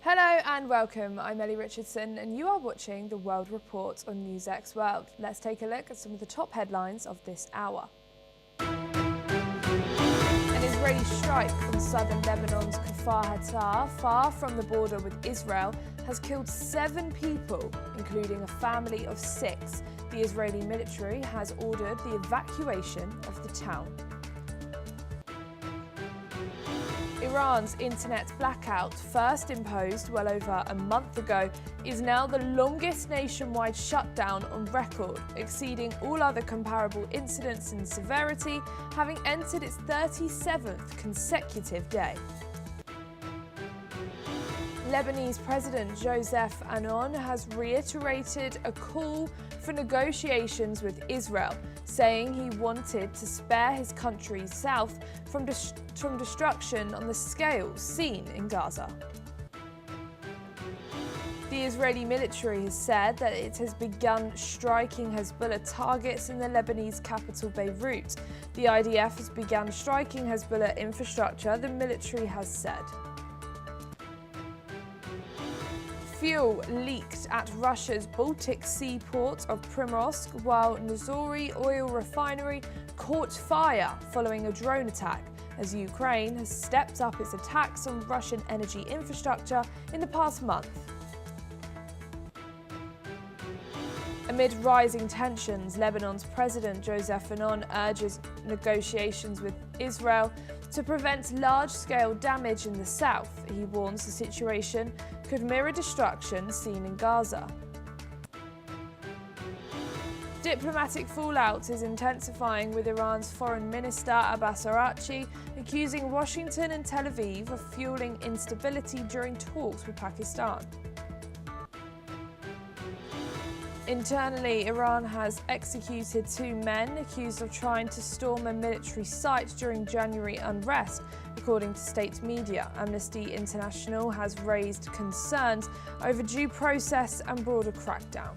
Hello and welcome. I'm Ellie Richardson and you are watching The World Report on NewsX World. Let's take a look at some of the top headlines of this hour. An Israeli strike on southern Lebanon's Kfar Hatar, far from the border with Israel, has killed 7 people, including a family of 6. The Israeli military has ordered the evacuation of the town. Iran's internet blackout, first imposed well over a month ago, is now the longest nationwide shutdown on record, exceeding all other comparable incidents in severity, having entered its 37th consecutive day. Lebanese President Joseph Aoun has reiterated a call for negotiations with Israel, saying he wanted to spare his country's south from destruction on the scale seen in Gaza. The Israeli military has said that it has begun striking Hezbollah targets in the Lebanese capital Beirut. The IDF has begun striking Hezbollah infrastructure, the military has said. Fuel leaked at Russia's Baltic Sea port of Primorsk, while Nozory oil refinery caught fire following a drone attack, as Ukraine has stepped up its attacks on Russian energy infrastructure in the past month. Amid rising tensions, Lebanon's President Joseph Aoun urges negotiations with Israel to prevent large-scale damage in the south. He warns the situation could mirror destruction seen in Gaza. Diplomatic fallout is intensifying, with Iran's Foreign Minister Abbas Araghchi accusing Washington and Tel Aviv of fueling instability during talks with Pakistan. Internally, Iran has executed 2 men accused of trying to storm a military site during January unrest, according to state media. Amnesty International has raised concerns over due process and broader crackdown.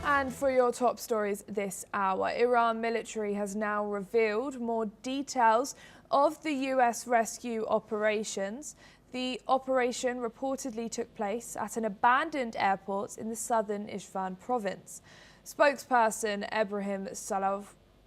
And for your top stories this hour, Iran military has now revealed more details of the US rescue operations. The operation reportedly took place at an abandoned airport in the southern Isfahan province. Spokesperson Ebrahim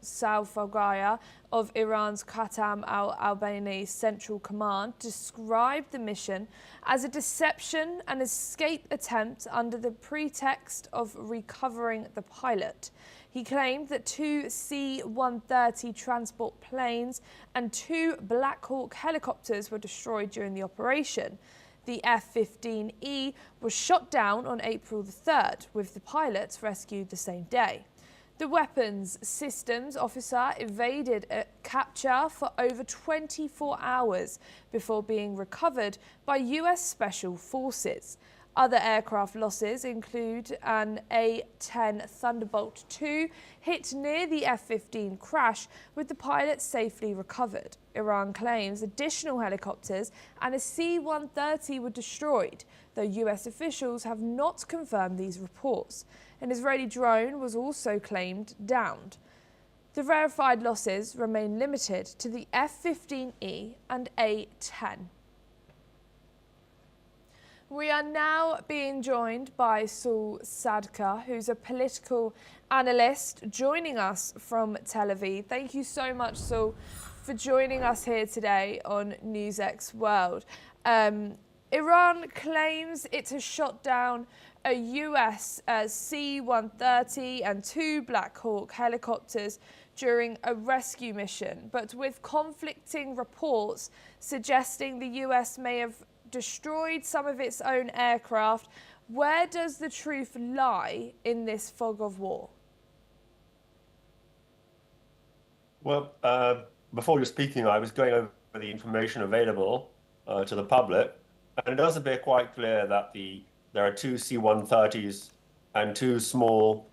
Salfagaya of Iran's Qatam al-Albani Central Command described the mission as a deception and escape attempt under the pretext of recovering the pilot. He claimed that 2 C-130 transport planes and 2 Black Hawk helicopters were destroyed during the operation. The F-15E was shot down on April the 3rd, with the pilots rescued the same day. The weapons systems officer evaded a capture for over 24 hours before being recovered by US Special Forces. Other aircraft losses include an A-10 Thunderbolt II hit near the F-15 crash, with the pilot safely recovered. Iran claims additional helicopters and a C-130 were destroyed, though US officials have not confirmed these reports. An Israeli drone was also claimed downed. The verified losses remain limited to the F-15E and A-10. We are now being joined by Saul Sadka, who's a political analyst, joining us from Tel Aviv. Thank you so much, Saul, for joining us here today on NewsX World. Iran claims it has shot down a US C-130 and 2 Black Hawk helicopters during a rescue mission, but with conflicting reports suggesting the US may have destroyed some of its own aircraft. Where does the truth lie in this fog of war? Well, before you're speaking, I was going over the information available to the public, and it does appear quite clear that there are 2 C-130s and 2 small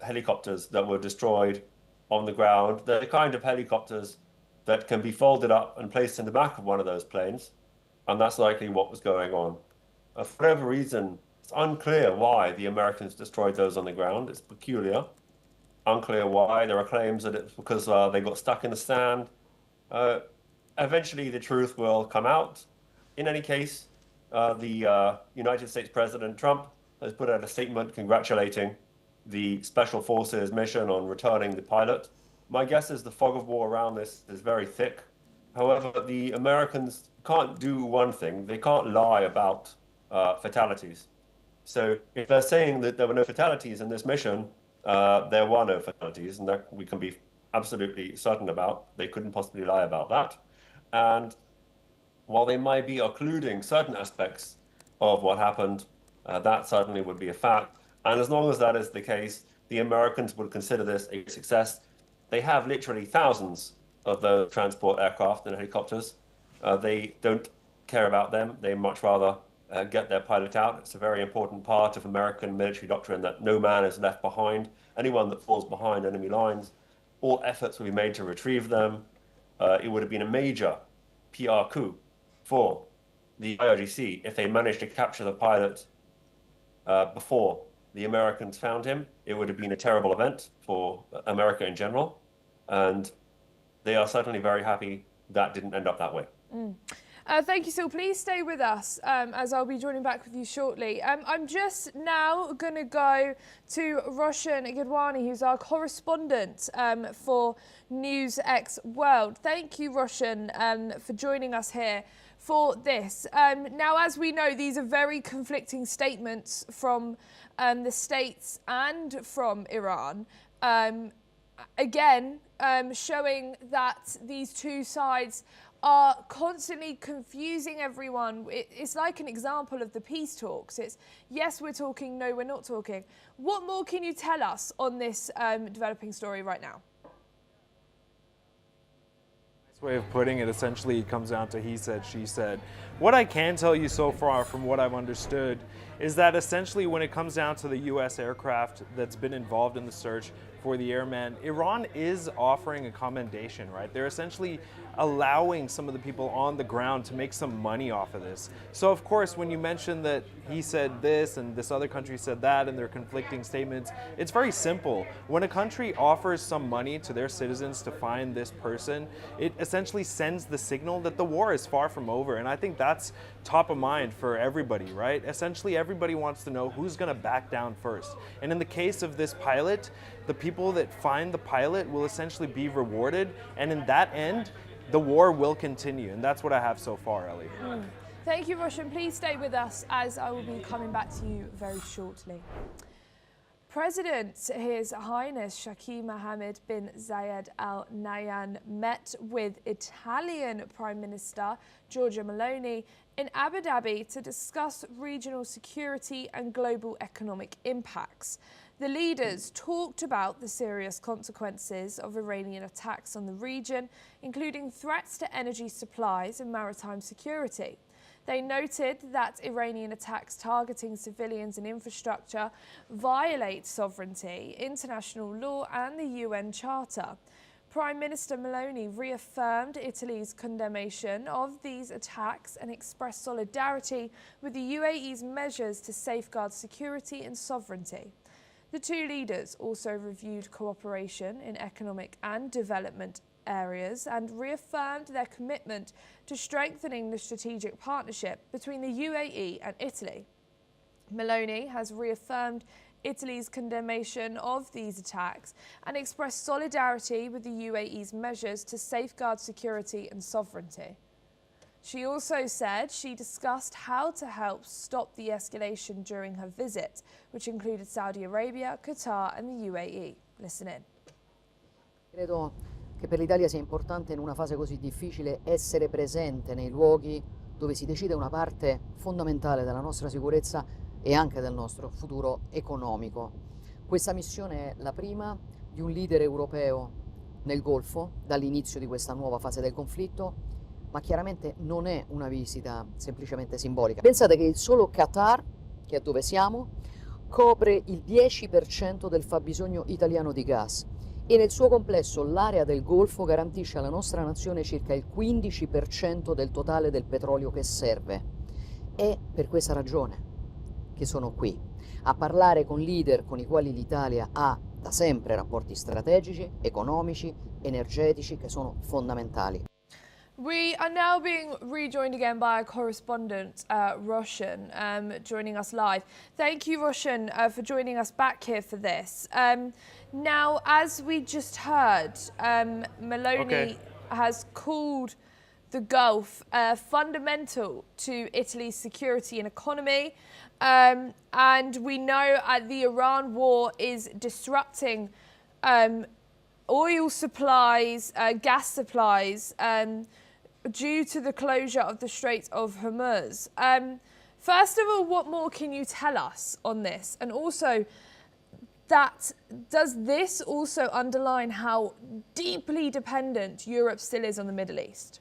helicopters that were destroyed on the ground. They're the kind of helicopters that can be folded up and placed in the back of one of those planes, and that's likely what was going on. For whatever reason, it's unclear why the Americans destroyed those on the ground. It's peculiar. Unclear why. There are claims that it's because they got stuck in the sand. eventually the truth will come out. In any case, the United States President Trump has put out a statement congratulating the Special Forces mission on returning the pilot. My guess is the fog of war around this is very thick. However, the Americans can't do one thing. They can't lie about fatalities. So if they're saying that there were no fatalities in this mission, there were no fatalities, and that we can be absolutely certain about. They couldn't possibly lie about that. And while they might be occluding certain aspects of what happened, that certainly would be a fact. And as long as that is the case, the Americans would consider this a success. They have literally thousands of those transport aircraft and helicopters. They don't care about them. They much rather get their pilot out. It's a very important part of American military doctrine that no man is left behind. Anyone that falls behind enemy lines, all efforts will be made to retrieve them. It would have been a major PR coup for the IRGC if they managed to capture the pilot before the Americans found him. It would have been a terrible event for America in general. And they are certainly very happy that didn't end up that way. Thank you, Sil. Please stay with us as I'll be joining back with you shortly. I'm just now going to go to Roshan Gidwani, who's our correspondent for NewsX World. Thank you, Roshan, for joining us here for this. Now, as we know, these are very conflicting statements from the States and from Iran. Again, showing that these two sides are constantly confusing everyone. It's like an example of the peace talks. It's yes, we're talking, no, we're not talking. What more can you tell us on this developing story right now? Nice way of putting it. Essentially, it comes down to he said, she said. What I can tell you so far from what I've understood is that essentially when it comes down to the U.S. aircraft that's been involved in the search for the airman, Iran is offering a commendation, right? They're essentially allowing some of the people on the ground to make some money off of this. So of course, when you mention that he said this and this other country said that and they're conflicting statements, it's very simple. When a country offers some money to their citizens to find this person, it essentially sends the signal that the war is far from over. And I think that's top of mind for everybody, right? Essentially, everybody wants to know who's gonna back down first. And in the case of this pilot, the people that find the pilot will essentially be rewarded. And in that end, the war will continue. And that's what I have so far, Ellie. Thank you, Roshan. Please stay with us as I will be coming back to you very shortly. President His Highness Sheikh Mohammed bin Zayed Al Nahyan met with Italian Prime Minister Giorgia Meloni in Abu Dhabi to discuss regional security and global economic impacts. The leaders talked about the serious consequences of Iranian attacks on the region, including threats to energy supplies and maritime security. They noted that Iranian attacks targeting civilians and infrastructure violate sovereignty, international law and the UN Charter. Prime Minister Meloni reaffirmed Italy's condemnation of these attacks and expressed solidarity with the UAE's measures to safeguard security and sovereignty. The two leaders also reviewed cooperation in economic and development areas and reaffirmed their commitment to strengthening the strategic partnership between the UAE and Italy. Meloni has reaffirmed Italy's condemnation of these attacks and expressed solidarity with the UAE's measures to safeguard security and sovereignty. She also said she discussed how to help stop the escalation during her visit, which included Saudi Arabia, Qatar and the UAE. Listen in. Credo che per l'Italia sia importante in una fase così difficile essere presente nei luoghi dove si decide una parte fondamentale della nostra sicurezza e anche del nostro futuro economico. Questa missione è la prima di un leader europeo nel Golfo dall'inizio di questa nuova fase del conflitto, ma chiaramente non è una visita semplicemente simbolica. Pensate che il solo Qatar, che è dove siamo, copre il 10% del fabbisogno italiano di gas e nel suo complesso l'area del Golfo garantisce alla nostra nazione circa il 15% del totale del petrolio che serve. È per questa ragione che sono qui, a parlare con leader con i quali l'Italia ha da sempre rapporti strategici, economici, energetici che sono fondamentali. We are now being rejoined again by our correspondent, Roshan, joining us live. Thank you, Roshan, for joining us back here for this. Now, as we just heard, Meloni has called the Gulf fundamental to Italy's security and economy. And we know the Iran war is disrupting oil supplies, gas supplies, due to the closure of the Strait of Hormuz. First of all, what more can you tell us on this? And also, does this also underline how deeply dependent Europe still is on the Middle East?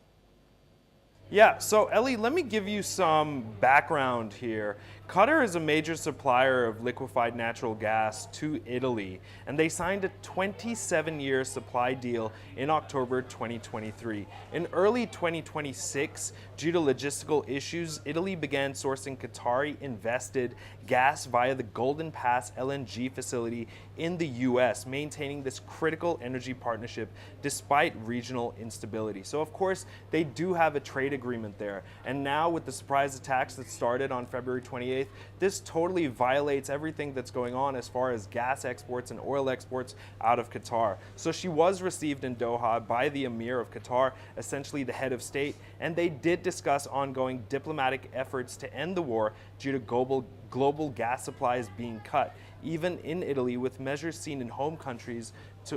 Yeah, so Ellie, let me give you some background here. Qatar is a major supplier of liquefied natural gas to Italy, and they signed a 27-year supply deal in October 2023. In early 2026, due to logistical issues, Italy began sourcing Qatari-invested gas via the Golden Pass LNG facility in the US, maintaining this critical energy partnership despite regional instability. So of course, they do have a trade agreement there. And now with the surprise attacks that started on February 28th, this totally violates everything that's going on as far as gas exports and oil exports out of Qatar. So she was received in Doha by the Emir of Qatar, essentially the head of state, and they did discuss ongoing diplomatic efforts to end the war due to global gas supplies being cut, even in Italy, with measures seen in home countries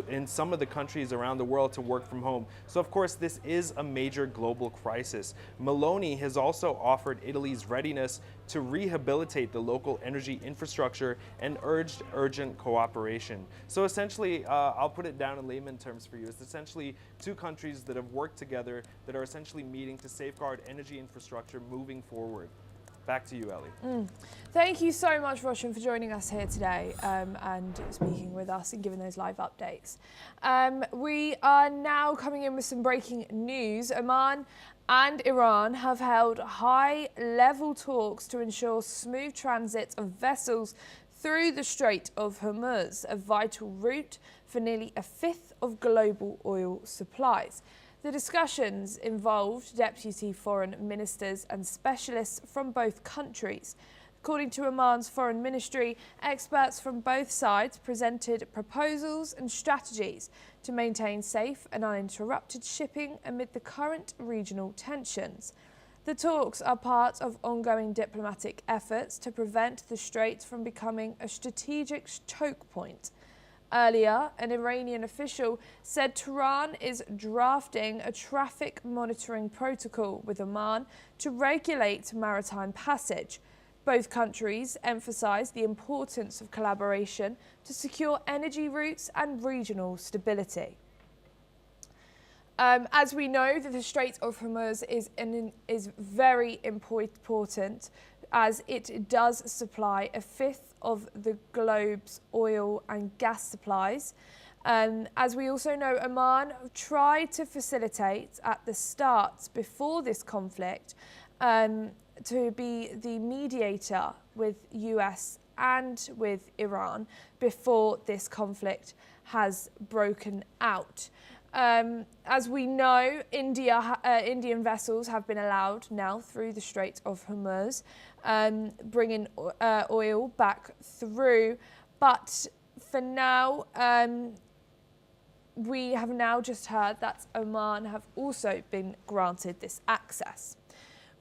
in some of the countries around the world to work from home. So of course, this is a major global crisis. Meloni has also offered Italy's readiness to rehabilitate the local energy infrastructure and urged urgent cooperation. So essentially, I'll put it down in layman terms for you. It's essentially two countries that have worked together that are essentially meeting to safeguard energy infrastructure moving forward. Back to you, Ellie. Thank you so much, Roshan, for joining us here today and speaking with us and giving those live updates. We are now coming in with some breaking news. Oman and Iran have held high-level talks to ensure smooth transit of vessels through the Strait of Hormuz, a vital route for nearly a fifth of global oil supplies. The discussions involved deputy foreign ministers and specialists from both countries. According to Oman's foreign ministry, experts from both sides presented proposals and strategies to maintain safe and uninterrupted shipping amid the current regional tensions. The talks are part of ongoing diplomatic efforts to prevent the strait from becoming a strategic choke point. Earlier, an Iranian official said Tehran is drafting a traffic monitoring protocol with Oman to regulate maritime passage. Both countries emphasized the importance of collaboration to secure energy routes and regional stability. As we know, that the Strait of Hormuz is very important as it does supply a fifth of the globe's oil and gas supplies. As we also know, Oman tried to facilitate at the start, before this conflict, to be the mediator with US and with Iran before this conflict has broken out. As we know, Indian vessels have been allowed now through the Strait of Hormuz, bringing oil back through. But for now, we have now just heard that Oman have also been granted this access.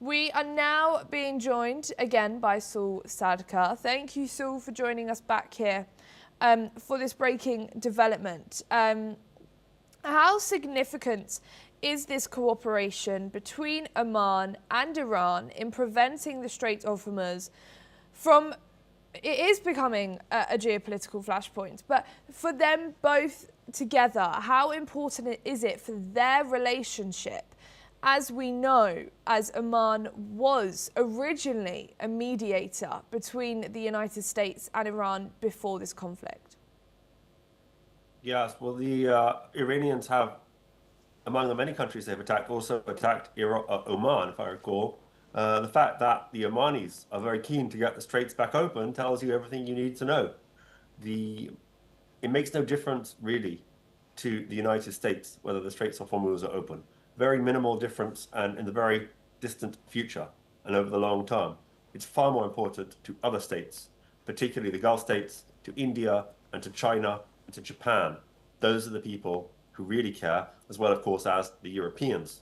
We are now being joined again by Saul Sadka. Thank you, Saul, for joining us back here for this breaking development. How significant is this cooperation between Oman and Iran in preventing the Strait of Hormuz from, it is becoming a geopolitical flashpoint, but for them both together, how important is it for their relationship? As we know, as Oman was originally a mediator between the United States and Iran before this conflict. Yes, well, the Iranians have, among the many countries they've attacked, also attacked Oman, if I recall. The fact that the Omanis are very keen to get the straits back open tells you everything you need to know. It makes no difference, really, to the United States whether the Straits of Hormuz are open. very minimal difference and in the very distant future and over the long term. It's far more important to other states, particularly the Gulf states, to India and to China and to Japan. Those are the people who really care, as well, of course, as the Europeans.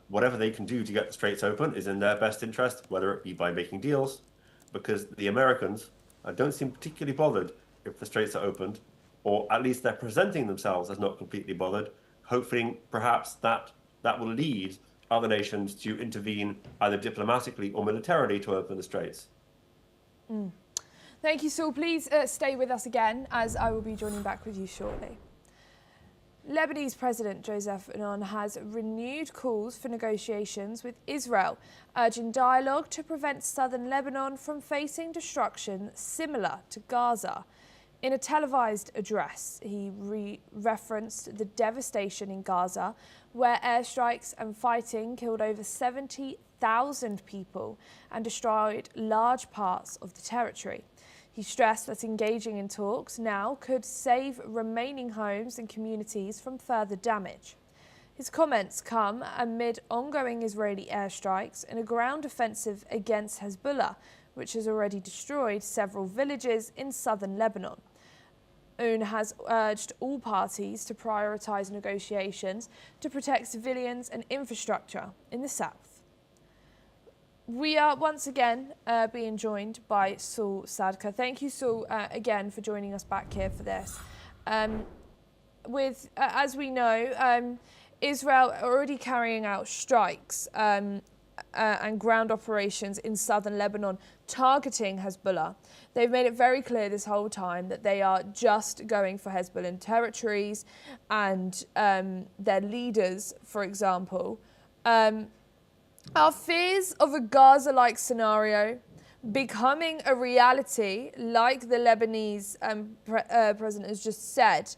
Whatever they can do to get the Straits open is in their best interest, whether it be by making deals, because the Americans don't seem particularly bothered if the Straits are opened, or at least they're presenting themselves as not completely bothered, hoping perhaps that will lead other nations to intervene either diplomatically or militarily to open the Straits. Thank you, Saul. Please stay with us again, as I will be joining back with you shortly. Lebanese President Joseph Aoun has renewed calls for negotiations with Israel, urging dialogue to prevent southern Lebanon from facing destruction similar to Gaza. In a televised address, he referenced the devastation in Gaza, where airstrikes and fighting killed over 70,000 people and destroyed large parts of the territory. He stressed that engaging in talks now could save remaining homes and communities from further damage. His comments come amid ongoing Israeli airstrikes and a ground offensive against Hezbollah, which has already destroyed several villages in southern Lebanon. Aoun has urged all parties to prioritise negotiations to protect civilians and infrastructure in the south. We are once again being joined by Saul Sadka. Thank you, Saul, again for joining us back here for this. As we know, Israel are already carrying out strikes and ground operations in southern Lebanon targeting Hezbollah. They've made it very clear this whole time that they are just going for Hezbollah territories and their leaders, for example. Are fears of a Gaza-like scenario becoming a reality, like the Lebanese president has just said?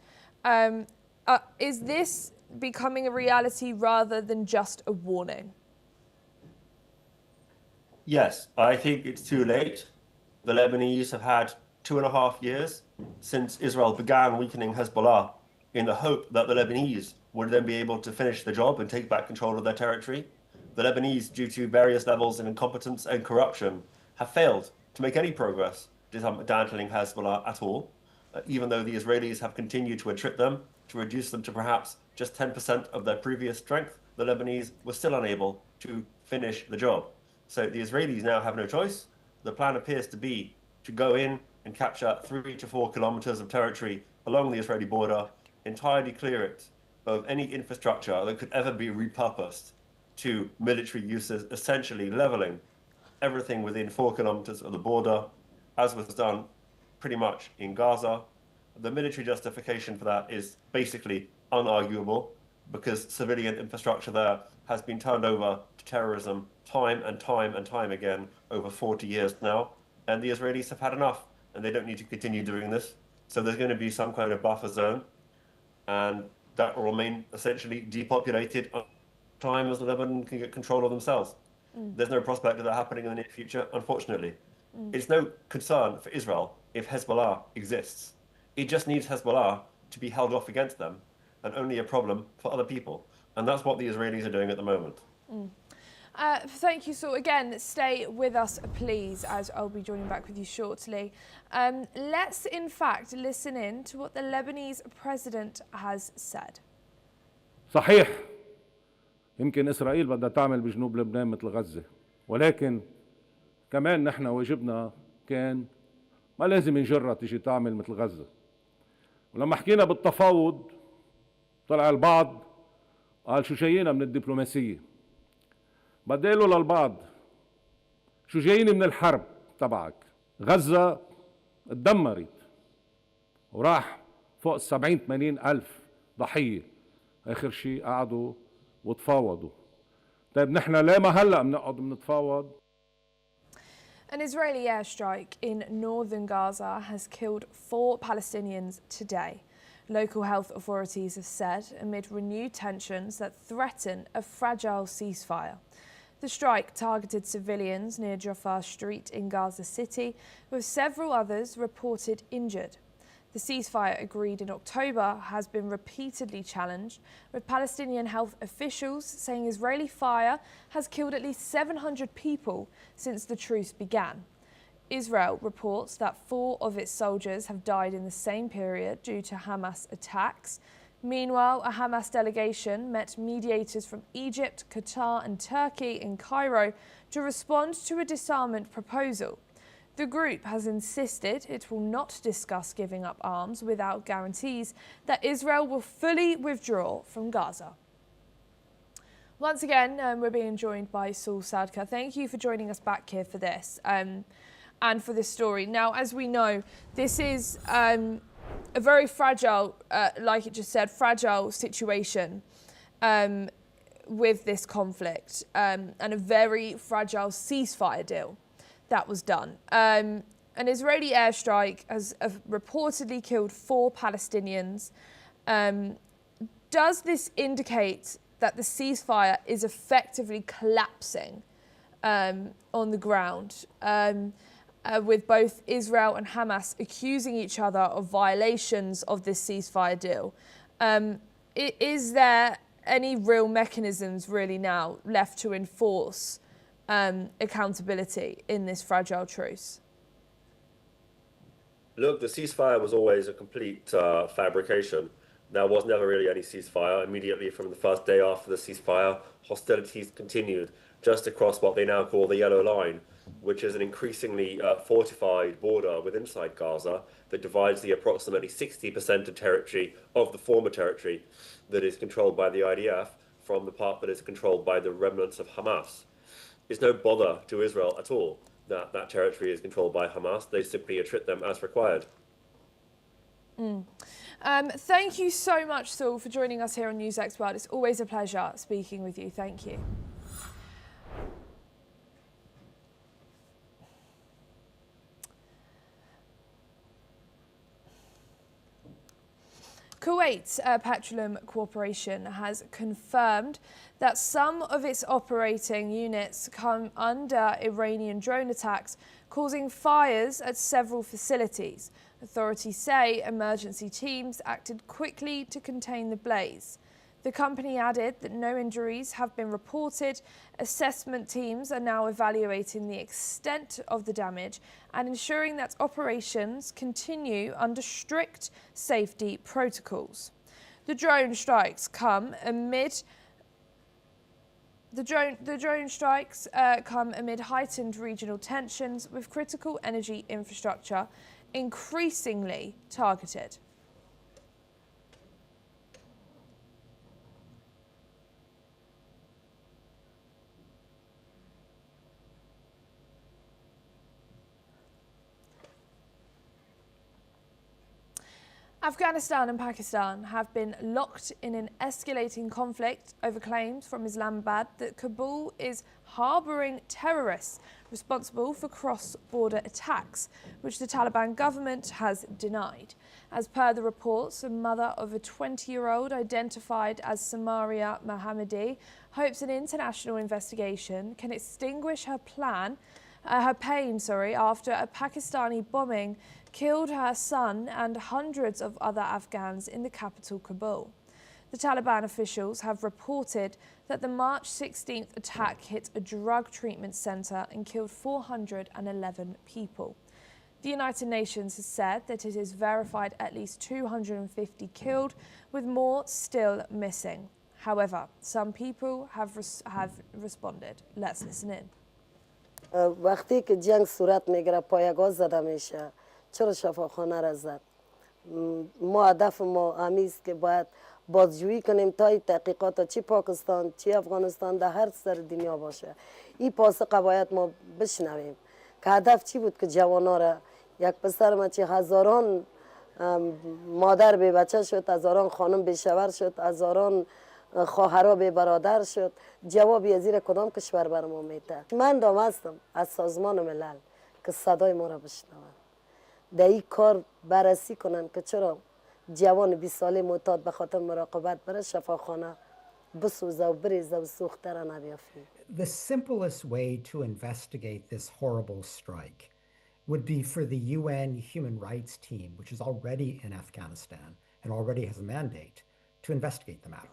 Is this becoming a reality rather than just a warning? Yes, I think it's too late. The Lebanese have had 2.5 years since Israel began weakening Hezbollah in the hope that the Lebanese would then be able to finish the job and take back control of their territory. The Lebanese, due to various levels of incompetence and corruption, have failed to make any progress dismantling Hezbollah at all, even though the Israelis have continued to attrit them, to reduce them to perhaps just 10% of their previous strength. The Lebanese were still unable to finish the job. So the Israelis now have no choice. The plan appears to be to go in and capture 3 to 4 kilometers of territory along the Israeli border, entirely clear it of any infrastructure that could ever be repurposed to military uses, essentially leveling everything within 4 kilometers of the border, as was done pretty much in Gaza. The military justification for that is basically unarguable, because civilian infrastructure there has been turned over to terrorism time and time and time again over 40 years now, and the Israelis have had enough, and they don't need to continue doing this. So there's going to be some kind of buffer zone, and that will remain essentially depopulated time as Lebanon can get control of themselves. There's no prospect of that happening in the near future, unfortunately. It's no concern for Israel if Hezbollah exists. It just needs Hezbollah to be held off against them, and only a problem for other people. And that's what the Israelis are doing at the moment. Thank you, Saul. Again, stay with us, please, as I'll be joining back with you shortly. Let's, in fact, listen in to what the Lebanese president has said. صحيح يمكن إسرائيل بدها تعمل بجنوب لبنان مثل غزة، ولكن كمان نحن واجبنا كان ما لازم نجرها تيجي تعمل مثل غزة. ولما حكينا بالتفاوض طلع البعض قال شو جايينا من الدبلوماسية. بدي أقول للبعض شو جايين من الحرب تبعك. غزة اتدمرت وراح فوق 70-80 ألف ضحية. آخر شيء قعدوا وتفاوضوا. طيب نحن ليه ما هلأ بنقعد بنتفاوض؟ An Israeli airstrike in northern Gaza has killed 4 Palestinians today. Local health authorities have said amid renewed tensions that threaten a fragile ceasefire. The strike targeted civilians near Jaffa Street in Gaza City, with several others reported injured. The ceasefire agreed in October has been repeatedly challenged, with Palestinian health officials saying Israeli fire has killed at least 700 people since the truce began. Israel reports that 4 of its soldiers have died in the same period due to Hamas attacks. Meanwhile, a Hamas delegation met mediators from Egypt, Qatar and Turkey in Cairo to respond to a disarmament proposal. The group has insisted it will not discuss giving up arms without guarantees that Israel will fully withdraw from Gaza. Once again, we're being joined by Saul Sadka. Thank you for joining us back here for this and for this story. Now, as we know, this is a very fragile, like it just said, fragile situation with this conflict and a very fragile ceasefire deal that was done. An Israeli airstrike has reportedly killed 4 Palestinians. Does this indicate that the ceasefire is effectively collapsing on the ground, with both Israel and Hamas accusing each other of violations of this ceasefire deal? Is there any real mechanisms really now left to enforce accountability in this fragile truce? Look, the ceasefire was always a complete fabrication. There was never really any ceasefire. Immediately from the first day after the ceasefire, hostilities continued just across what they now call the Yellow Line, which is an increasingly fortified border with inside Gaza that divides the approximately 60% of territory of the former territory that is controlled by the IDF from the part that is controlled by the remnants of Hamas. It's no bother to Israel at all that that territory is controlled by Hamas. They simply treat them as required. Thank you so much, Saul, for joining us here on NewsX World. It's always a pleasure speaking with you. Thank you. Kuwait Petroleum Corporation has confirmed that some of its operating units come under Iranian drone attacks, causing fires at several facilities. Authorities say emergency teams acted quickly to contain the blaze. The company added that no injuries have been reported. Assessment teams are now evaluating the extent of the damage and ensuring that operations continue under strict safety protocols. The drone strikes come amid heightened regional tensions, with critical energy infrastructure increasingly targeted. Afghanistan and Pakistan have been locked in an escalating conflict over claims from Islamabad that Kabul is harbouring terrorists responsible for cross-border attacks, which the Taliban government has denied. As per the reports, a mother of a 20-year-old identified as Samaria Mohammadi hopes an international investigation can extinguish her pain after a Pakistani bombing killed her son and hundreds of other Afghans in the capital, Kabul. The Taliban officials have reported that the March 16th attack hit a drug treatment centre and killed 411 people. The United Nations has said that it has verified at least 250 killed, with more still missing. However, some people have responded. Let's listen in. وقتی که جنگ صورت میگیره پایگاه زده میشه چرا شفاخانه را زد ما هدف ما همیست که باید بازجویی کنیم تا تحقیقات چی پاکستان چی افغانستان در هر سر دنیا باشه این پاسخ باید ما بشنویم که هدف چی بود که جوانا را یک پسر ما چی هزاران مادر به بچه شد هزاران خانم به شوهر شد هزاران خواهرها به برادر شد جوابی از زیر کدام کشور بر ما میده من دام هستم از سازمان ملل که صدای ما را بشنون در این کار بررسی کنن که چرا جوان 20 ساله معتاد به خاطر مراقبت بره شفاخانه بسوزه و بریزه و سوخته را نبیافته. The simplest way to investigate this horrible strike would be for the UN human rights team, which is already in Afghanistan and already has a mandate, to investigate the matter.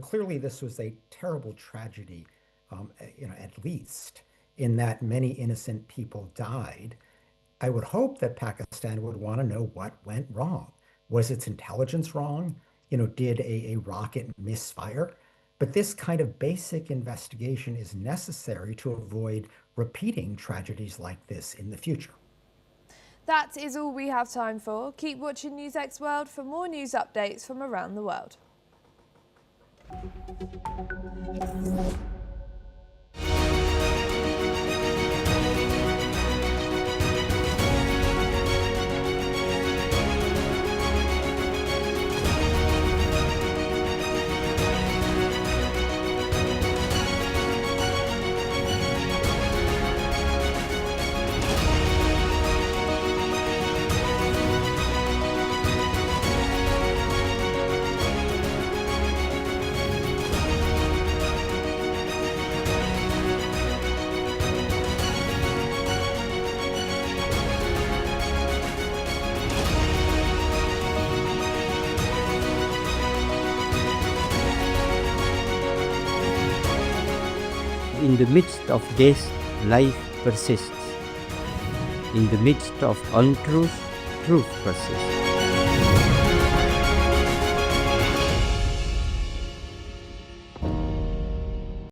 Clearly this was a terrible tragedy, at least, in that many innocent people died. I would hope that Pakistan would want to know what went wrong. Was its intelligence wrong? Did a rocket misfire? But this kind of basic investigation is necessary to avoid repeating tragedies like this in the future. That is all we have time for. Keep watching NewsX World for more news updates from around the world. In the midst of death, life persists. In the midst of untruth, truth persists.